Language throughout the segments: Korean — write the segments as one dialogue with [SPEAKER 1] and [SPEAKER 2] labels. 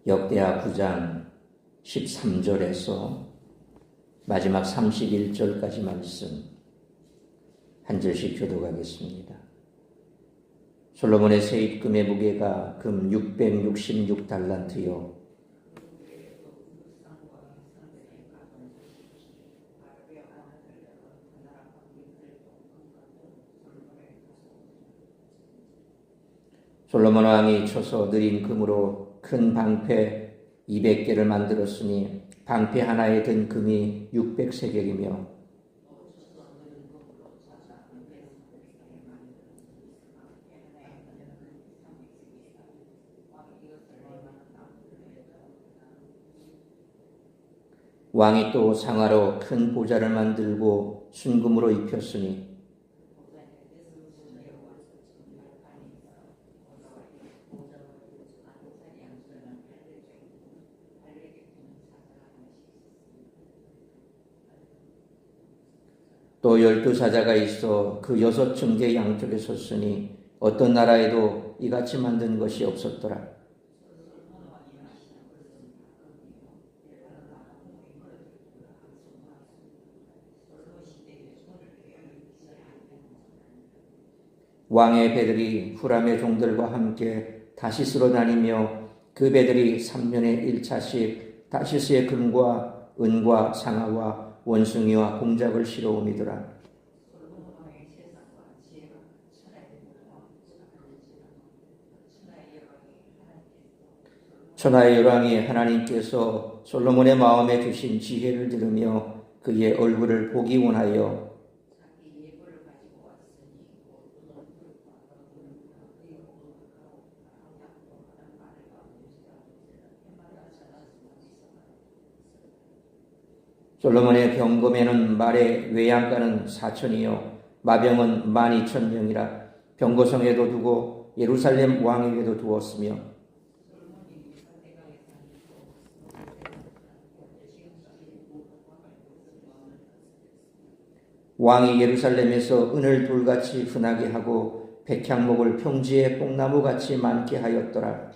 [SPEAKER 1] 역대하 9장 13절에서 마지막 31절까지 말씀 한 절씩 교독하겠습니다. 솔로몬의 세입금의 무게가 금 666달란트요 솔로몬 왕이 쳐서 느린 금으로 큰 방패 200개를 만들었으니 방패 하나에 든 금이 600세겔이며 왕이 또 상하로 큰 보좌를 만들고 순금으로 입혔으니 또 12사자가 있어 그 6층계 양쪽에 섰으니 어떤 나라에도 이같이 만든 것이 없었더라. 왕의 배들이 후람의 종들과 함께 다시스로 다니며 그 배들이 3년에 1차씩 다시스의 금과 은과 상아와 원숭이와 공작을 실어오미더라. 천하의 열왕이 하나님께서 솔로몬의 마음에 주신 지혜를 들으며 그의 얼굴을 보기 원하여 솔로몬의 병검에는 말의 외양간은 4천이요 마병은 12,000명이라 병거성에도 두고 예루살렘 왕에게도 두었으며 왕이 예루살렘에서 은을 돌같이 흔하게 하고 백향목을 평지에 뽕나무같이 많게 하였더라.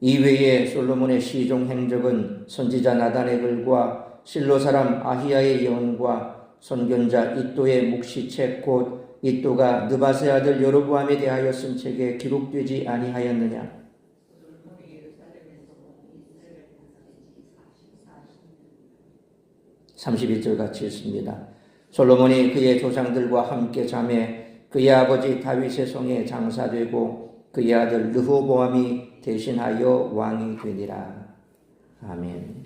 [SPEAKER 1] 이외에 솔로몬의 시종 행적은 선지자 나단의 글과 실로 사람 아히야의 예언과 선견자 이도의 묵시책 곧 이도가 느바세 아들 여로보암에 대하여 쓴 책에 기록되지 아니하였느냐. 31절 같이 있습니다. 솔로몬이 그의 조상들과 함께 잠에 그의 아버지 다윗의 성에 장사되고 그의 아들 르호보암이 대신하여 왕이 되니라. 아멘.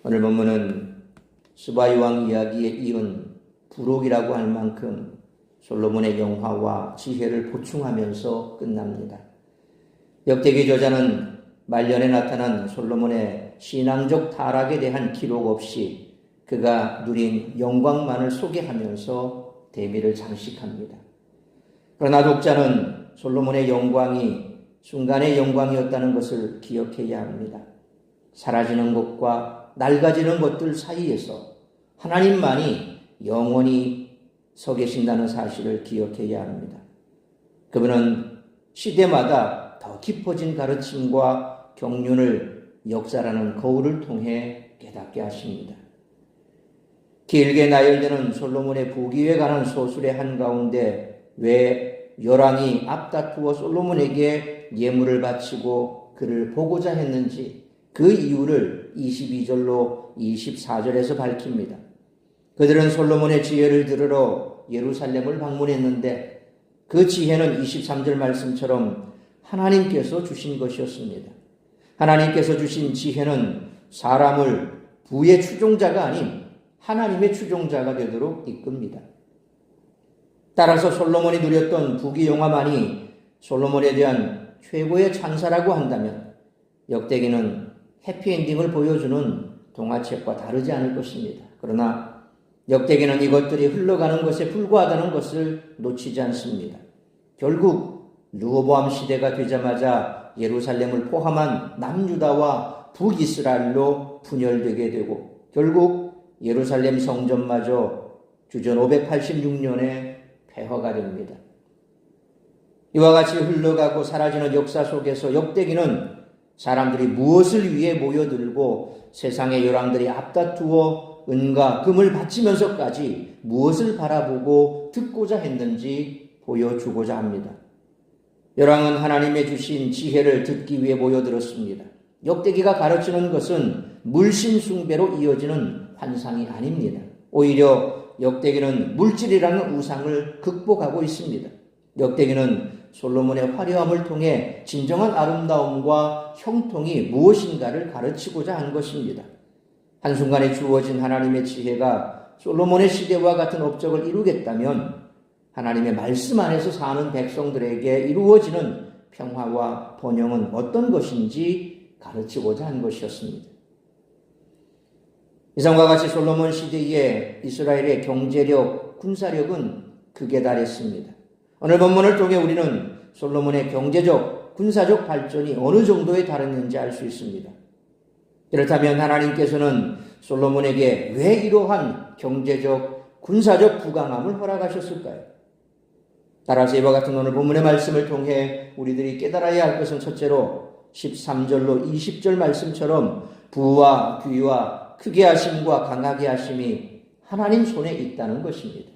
[SPEAKER 1] 오늘 본문은 스바이 왕 이야기에 이은 부록이라고 할 만큼 솔로몬의 영화와 지혜를 보충하면서 끝납니다. 역대기 저자는 말년에 나타난 솔로몬의 신앙적 타락에 대한 기록 없이 그가 누린 영광만을 소개하면서 대미를 장식합니다. 그러나 독자는 솔로몬의 영광이 순간의 영광이었다는 것을 기억해야 합니다. 사라지는 것과 낡아지는 것들 사이에서 하나님만이 영원히 서 계신다는 사실을 기억해야 합니다. 그분은 시대마다 더 깊어진 가르침과 경륜을 역사라는 거울을 통해 깨닫게 하십니다. 길게 나열되는 솔로몬의 부귀에 관한 소술의 한가운데 왜 열왕이 앞다투어 솔로몬에게 예물을 바치고 그를 보고자 했는지 그 이유를 22절로 24절에서 밝힙니다. 그들은 솔로몬의 지혜를 들으러 예루살렘을 방문했는데 그 지혜는 23절 말씀처럼 하나님께서 주신 것이었습니다. 하나님께서 주신 지혜는 사람을 부의 추종자가 아닌 하나님의 추종자가 되도록 이끕니다. 따라서 솔로몬이 누렸던 부귀영화만이 솔로몬에 대한 최고의 찬사라고 한다면 역대기는 해피엔딩을 보여주는 동화책과 다르지 않을 것입니다. 그러나 역대기는 이것들이 흘러가는 것에 불과하다는 것을 놓치지 않습니다. 결국 르호보암 시대가 되자마자 예루살렘을 포함한 남유다와 북이스라엘로 분열되게 되고 결국 예루살렘 성전마저 주전 586년에 폐허가 됩니다. 이와 같이 흘러가고 사라지는 역사 속에서 역대기는 사람들이 무엇을 위해 모여들고 세상의 열왕들이 앞다투어 은과 금을 바치면서까지 무엇을 바라보고 듣고자 했는지 보여주고자 합니다. 열왕은 하나님의 주신 지혜를 듣기 위해 모여들었습니다. 역대기가 가르치는 것은 물신 숭배로 이어지는 환상이 아닙니다. 오히려 역대기는 물질이라는 우상을 극복하고 있습니다. 역대기는 솔로몬의 화려함을 통해 진정한 아름다움과 형통이 무엇인가를 가르치고자 한 것입니다. 한순간에 주어진 하나님의 지혜가 솔로몬의 시대와 같은 업적을 이루겠다면 하나님의 말씀 안에서 사는 백성들에게 이루어지는 평화와 번영은 어떤 것인지 가르치고자 한 것이었습니다. 이상과 같이 솔로몬 시대의 이스라엘의 경제력, 군사력은 극에 달했습니다. 오늘 본문을 통해 우리는 솔로몬의 경제적, 군사적 발전이 어느 정도에 달했는지 알 수 있습니다. 그렇다면 하나님께서는 솔로몬에게 왜 이러한 경제적, 군사적 부강함을 허락하셨을까요? 따라서 이와 같은 오늘 본문의 말씀을 통해 우리들이 깨달아야 할 것은 첫째로 13절로 20절 말씀처럼 부와 귀와 크게 하심과 강하게 하심이 하나님 손에 있다는 것입니다.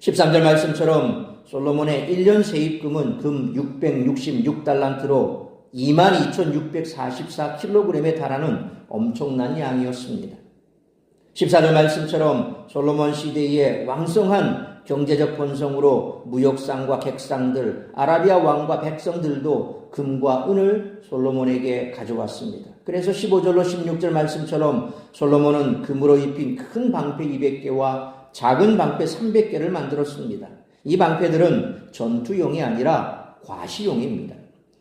[SPEAKER 1] 13절 말씀처럼 솔로몬의 1년 세입금은 금 666달란트로 22,644kg에 달하는 엄청난 양이었습니다. 14절 말씀처럼 솔로몬 시대의 왕성한 경제적 번성으로 무역상과 객상들, 아라비아 왕과 백성들도 금과 은을 솔로몬에게 가져왔습니다. 그래서 15절로 16절 말씀처럼 솔로몬은 금으로 입힌 큰 방패 200개와 작은 방패 300개를 만들었습니다. 이 방패들은 전투용이 아니라 과시용입니다.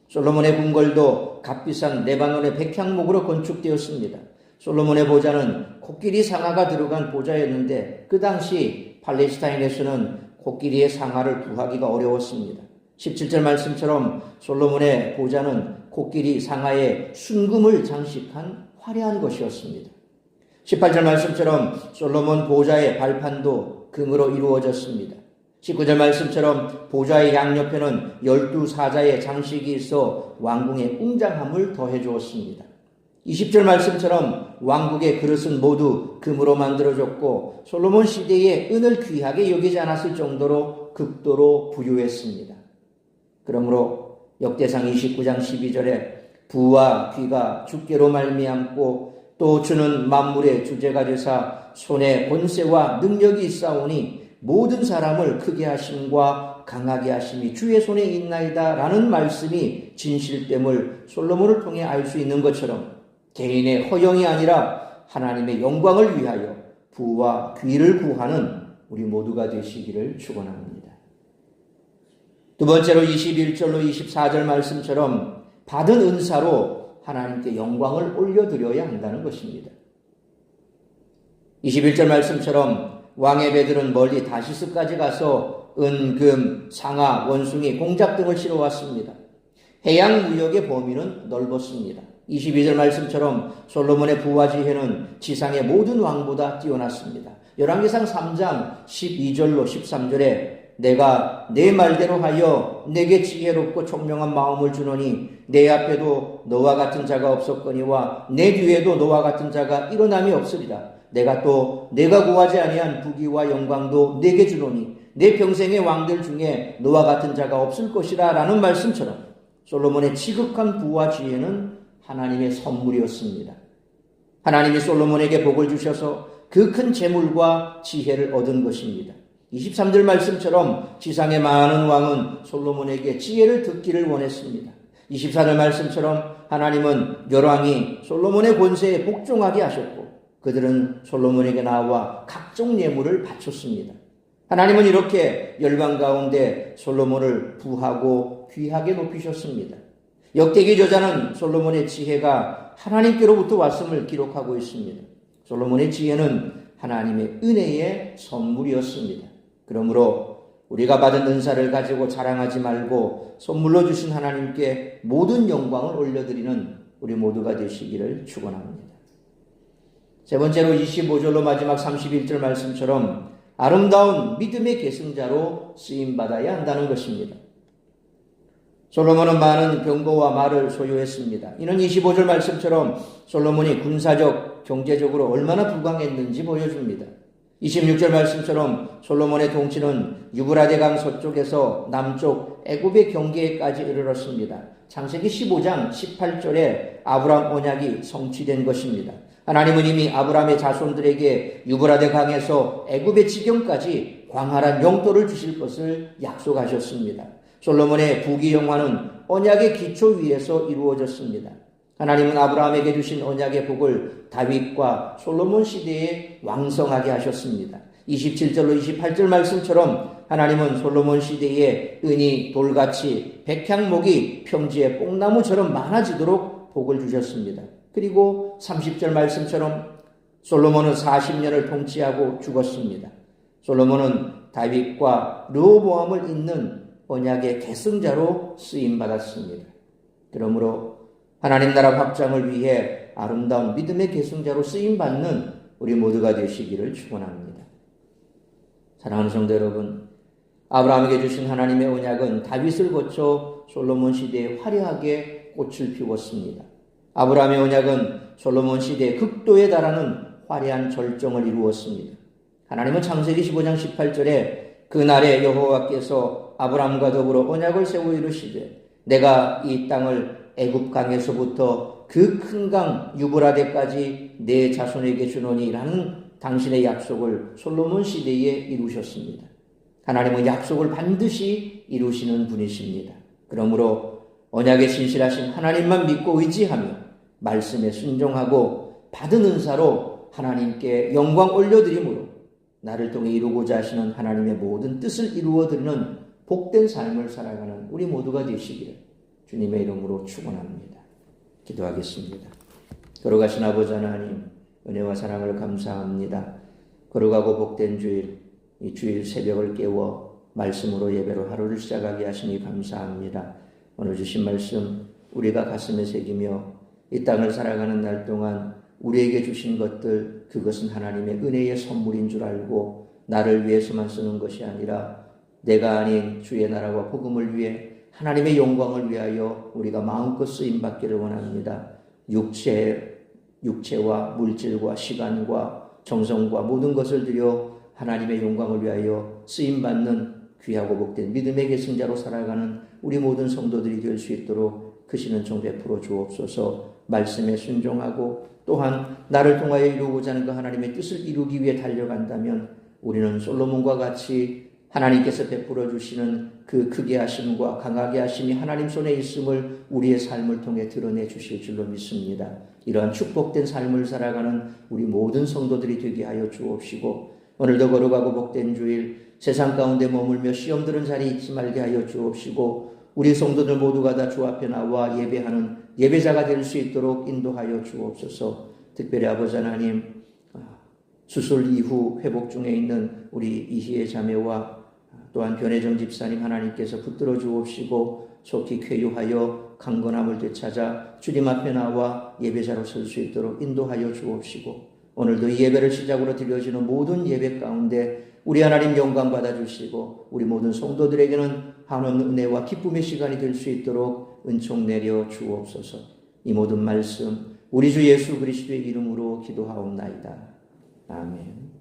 [SPEAKER 1] 솔로몬의 궁궐도 값비싼 레바논의 백향목으로 건축되었습니다. 솔로몬의 보좌는 코끼리 상아가 들어간 보좌였는데 그 당시 팔레스타인에서는 코끼리의 상아를 구하기가 어려웠습니다. 17절 말씀처럼 솔로몬의 보좌는 코끼리 상아의 순금을 장식한 화려한 것이었습니다. 18절 말씀처럼 솔로몬 보좌의 발판도 금으로 이루어졌습니다. 19절 말씀처럼 보좌의 양옆에는 12사자의 장식이 있어 왕궁의 웅장함을 더해 주었습니다. 20절 말씀처럼 왕국의 그릇은 모두 금으로 만들어졌고 솔로몬 시대에 은을 귀하게 여기지 않았을 정도로 극도로 부유했습니다. 그러므로 역대상 29장 12절에 부와 귀가 주께로 말미암고 또 주는 만물의 주제가 되사 손에 권세와 능력이 있사오니 모든 사람을 크게 하심과 강하게 하심이 주의 손에 있나이다 라는 말씀이 진실됨을 솔로몬을 통해 알 수 있는 것처럼 개인의 허영이 아니라 하나님의 영광을 위하여 부와 귀를 구하는 우리 모두가 되시기를 축원합니다. 두 번째로 21절로 24절 말씀처럼 받은 은사로 하나님께 영광을 올려드려야 한다는 것입니다. 21절 말씀처럼 왕의 배들은 멀리 다시스까지 가서 은, 금, 상아, 원숭이, 공작 등을 실어왔습니다. 해양 무역의 범위는 넓었습니다. 22절 말씀처럼 솔로몬의 부와 지혜는 지상의 모든 왕보다 뛰어났습니다. 열왕기상 3장 12절로 13절에 내가 내 말대로 하여 내게 지혜롭고 총명한 마음을 주노니 내 앞에도 너와 같은 자가 없었거니와 내 뒤에도 너와 같은 자가 일어남이 없으리라. 내가 또 내가 구하지 아니한 부귀와 영광도 내게 주노니 내 평생의 왕들 중에 너와 같은 자가 없을 것이라 라는 말씀처럼 솔로몬의 지극한 부와 지혜는 하나님의 선물이었습니다. 하나님이 솔로몬에게 복을 주셔서 그 큰 재물과 지혜를 얻은 것입니다. 23절 말씀처럼 지상의 많은 왕은 솔로몬에게 지혜를 듣기를 원했습니다. 24절 말씀처럼 하나님은 열왕이 솔로몬의 권세에 복종하게 하셨고 그들은 솔로몬에게 나와 각종 예물을 바쳤습니다. 하나님은 이렇게 열방 가운데 솔로몬을 부하고 귀하게 높이셨습니다. 역대기 저자는 솔로몬의 지혜가 하나님께로부터 왔음을 기록하고 있습니다. 솔로몬의 지혜는 하나님의 은혜의 선물이었습니다. 그러므로 우리가 받은 은사를 가지고 자랑하지 말고 선물로 주신 하나님께 모든 영광을 올려드리는 우리 모두가 되시기를 축원합니다. 세 번째로 25절로 마지막 31절 말씀처럼 아름다운 믿음의 계승자로 쓰임받아야 한다는 것입니다. 솔로몬은 많은 병거와 말을 소유했습니다. 이는 25절 말씀처럼 솔로몬이 군사적, 경제적으로 얼마나 부강했는지 보여줍니다. 26절 말씀처럼 솔로몬의 통치는 유브라데 강 서쪽에서 남쪽 애굽의 경계까지 이르렀습니다. 창세기 15장 18절에 아브람 언약이 성취된 것입니다. 하나님은 이미 아브람의 자손들에게 유브라데 강에서 애굽의 지경까지 광활한 영토를 주실 것을 약속하셨습니다. 솔로몬의 부귀영화는 언약의 기초 위에서 이루어졌습니다. 하나님은 아브라함에게 주신 언약의 복을 다윗과 솔로몬 시대에 왕성하게 하셨습니다. 27절로 28절 말씀처럼 하나님은 솔로몬 시대에 은이 돌같이 백향목이 평지의 뽕나무처럼 많아지도록 복을 주셨습니다. 그리고 30절 말씀처럼 솔로몬은 40년을 통치하고 죽었습니다. 솔로몬은 다윗과 르호보암을 잇는 언약의 계승자로 쓰임받았습니다. 그러므로 하나님 나라 확장을 위해 아름다운 믿음의 계승자로 쓰임받는 우리 모두가 되시기를 축원합니다. 사랑하는 성도 여러분, 아브라함에게 주신 하나님의 언약은 다윗을 거쳐 솔로몬 시대에 화려하게 꽃을 피웠습니다. 아브라함의 언약은 솔로몬 시대의 극도에 달하는 화려한 절정을 이루었습니다. 하나님은 창세기 15장 18절에 그날에 여호와께서 아브라함과 더불어 언약을 세워 이르시되 내가 이 땅을 애굽 강에서부터 그 큰 강 유브라데까지 내 자손에게 주노니라는 당신의 약속을 솔로몬 시대에 이루셨습니다. 하나님은 약속을 반드시 이루시는 분이십니다. 그러므로 언약에 신실하신 하나님만 믿고 의지하며 말씀에 순종하고 받은 은사로 하나님께 영광 올려드림으로 나를 통해 이루고자 하시는 하나님의 모든 뜻을 이루어드리는 복된 삶을 살아가는 우리 모두가 되시기를 주님의 이름으로 축원합니다. 기도하겠습니다. 걸어가신 아버지 하나님, 은혜와 사랑을 감사합니다. 걸어가고 복된 주일, 이 주일 새벽을 깨워 말씀으로 예배로 하루를 시작하게 하시니 감사합니다. 오늘 주신 말씀 우리가 가슴에 새기며 이 땅을 살아가는 날 동안 우리에게 주신 것들, 그것은 하나님의 은혜의 선물인 줄 알고 나를 위해서만 쓰는 것이 아니라 내가 아닌 주의 나라와 복음을 위해 하나님의 영광을 위하여 우리가 마음껏 쓰임받기를 원합니다. 육체와 물질과 시간과 정성과 모든 것을 들여 하나님의 영광을 위하여 쓰임받는 귀하고 복된 믿음의 계승자로 살아가는 우리 모든 성도들이 될 수 있도록 크시는 종 베풀어 주옵소서. 말씀에 순종하고 또한 나를 통하여 이루고자 하는 그 하나님의 뜻을 이루기 위해 달려간다면 우리는 솔로몬과 같이 하나님께서 베풀어 주시는 그 크게 하심과 강하게 하심이 하나님 손에 있음을 우리의 삶을 통해 드러내 주실 줄로 믿습니다. 이러한 축복된 삶을 살아가는 우리 모든 성도들이 되게 하여 주옵시고 오늘도 거룩하고 복된 주일 세상 가운데 머물며 시험 들은 자리에 있지 말게 하여 주옵시고 우리 성도들 모두가 다 주 앞에 나와 예배하는 예배자가 될 수 있도록 인도하여 주옵소서. 특별히 아버지 하나님, 수술 이후 회복 중에 있는 우리 이희의 자매와 또한 변혜정 집사님 하나님께서 붙들어 주옵시고 속히 쾌유하여 강건함을 되찾아 주님 앞에 나와 예배자로 설 수 있도록 인도하여 주옵시고 오늘도 이 예배를 시작으로 드려지는 모든 예배 가운데 우리 하나님 영광 받아주시고 우리 모든 성도들에게는 한원 은혜와 기쁨의 시간이 될 수 있도록 은총 내려 주옵소서. 이 모든 말씀 우리 주 예수 그리스도의 이름으로 기도하옵나이다. 아멘.